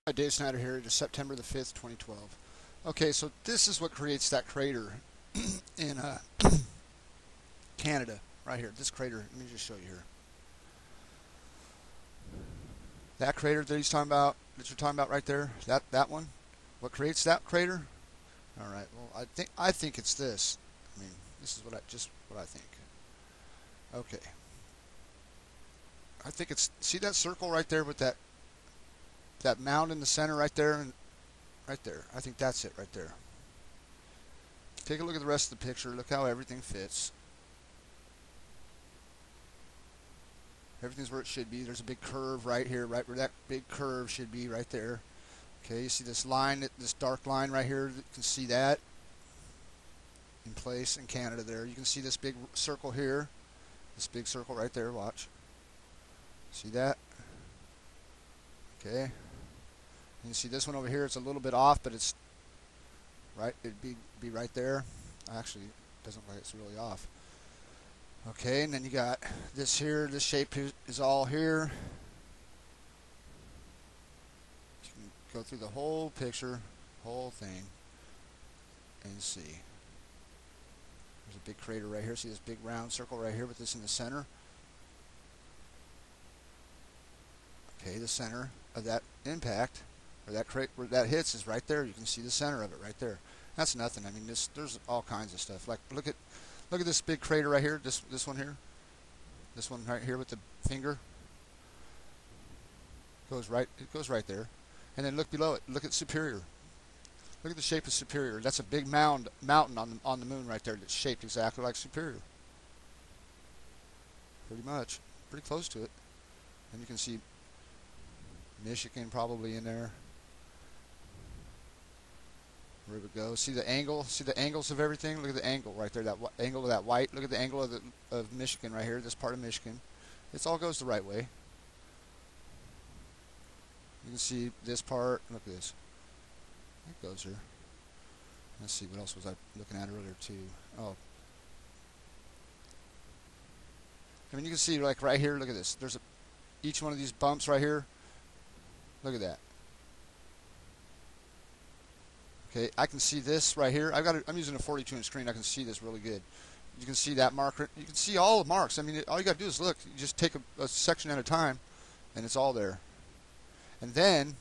Hi, Dave Snyder here. It is September the 5th, 2012. Okay, so this is what creates that crater in Canada, right here. This crater, let me just show you here. That crater that he's talking about, that you're talking about right there, that one, what creates that crater? All right. Well, I think it's this. I mean, this is what I think. Okay. I think it's see that circle right there with that mound in the center right there and right there. I think that's it right there. Take a look at the rest of the picture. Look how everything fits. Everything's where it should be. There's a big curve right here, right where that big curve should be, right there. Okay, you see this line, this dark line right here. You can see that in place in Canada there. You can see this big circle here. This big circle right there, watch. See that? Okay. And you see this one over here, it's a little bit off, but it's right, it'd be right there. Actually, it doesn't look like it's really off. Okay, and then you got this here, this shape is all here. You can go through the whole picture, whole thing, and see. There's a big crater right here. See this big round circle right here with this in the center? Okay, the center of that impact, or that where that hits is right there. You can see the center of it right there. That's nothing. I mean, there's all kinds of stuff. Like look at this big crater right here. This one here. This one right here with the finger goes right. It goes right there. And then look below it. Look at Superior. Look at the shape of Superior. That's a big mountain on the moon right there that's shaped exactly like Superior. Pretty much. Pretty close to it. And you can see Michigan probably in there. Where we go. See the angle? See the angles of everything? Look at the angle right there. That angle of that white. Look at the angle of Michigan right here. This part of Michigan. It all goes the right way. You can see this part. Look at this. It goes here. Let's see. What else was I looking at earlier too? Oh. I mean, you can see like right here. Look at this. There's each one of these bumps right here. Look at that. Okay, I can see this right here. I'm using a 42-inch screen. I can see this really good. You can see that marker. You can see all the marks. I mean, all you got to do is look. You just take a section at a time, and it's all there. And then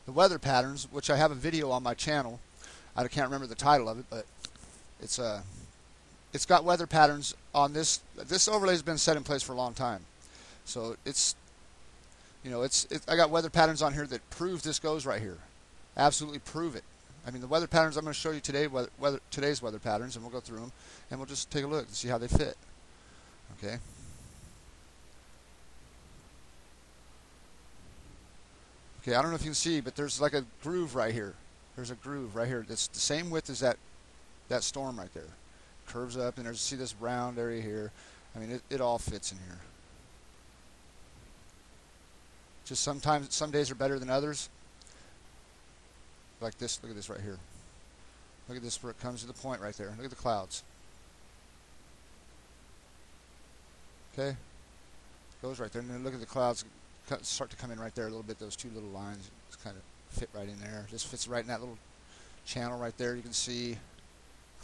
the weather patterns, which I have a video on my channel. I can't remember the title of it, but it's got weather patterns on this. This overlay has been set in place for a long time, so it's I got weather patterns on here that prove this goes right here. Absolutely prove it. I mean, the weather patterns I'm going to show you today, today's weather patterns, and we'll go through them, and we'll just take a look and see how they fit. Okay. Okay, I don't know if you can see, but there's like a groove right here. There's a groove right here that's the same width as that storm right there. Curves up, and see this round area here. I mean, it all fits in here. Just sometimes, some days are better than others. Like this, look at this right here. Look at this where it comes to the point right there. Look at the clouds. Okay? It goes right there. And then look at the clouds start to come in right there a little bit. Those two little lines just kind of fit right in there. Just fits right in that little channel right there. You can see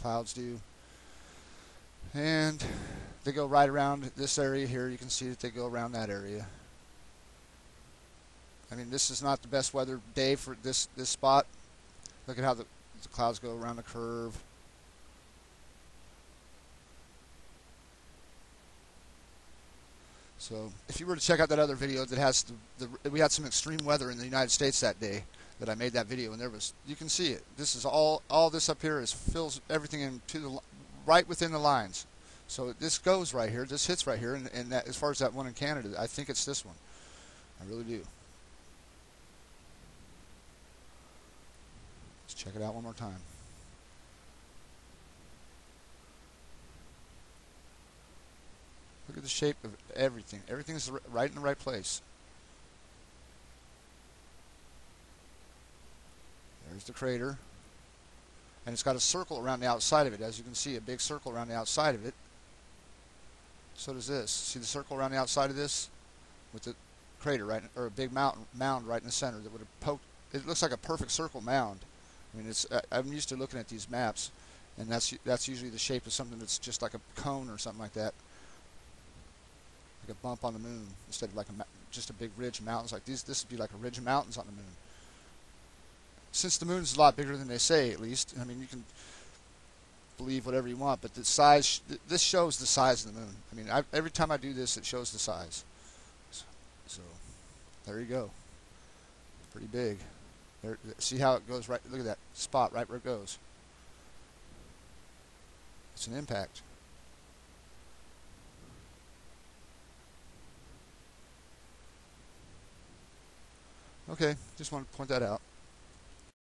clouds do. And they go right around this area here. You can see that they go around that area. I mean, this is not the best weather day for this spot. Look at how the clouds go around the curve. So if you were to check out that other video that has we had some extreme weather in the United States that day that I made that video, and you can see it. This is all this up here fills everything into right within the lines. So this goes right here. This hits right here, and that, as far as that one in Canada, I think it's this one. I really do. Let's check it out one more time. Look at the shape of everything. Everything is right in the right place. There's the crater. And it's got a circle around the outside of it. As you can see, a big circle around the outside of it. So does this. See the circle around the outside of this? With the crater right, or a big mound right in the center that would have it looks like a perfect circle mound. I mean, I'm used to looking at these maps, and that's usually the shape of something that's just like a cone or something like that, like a bump on the moon instead of like just a big ridge of mountains like these. This would be like a ridge of mountains on the moon. Since the moon is a lot bigger than they say, at least. I mean, you can believe whatever you want, but the size. This shows the size of the moon. I mean, every time I do this, it shows the size. So there you go. Pretty big. There, see how it goes right? Look at that spot right where it goes. It's an impact. Okay, just want to point that out.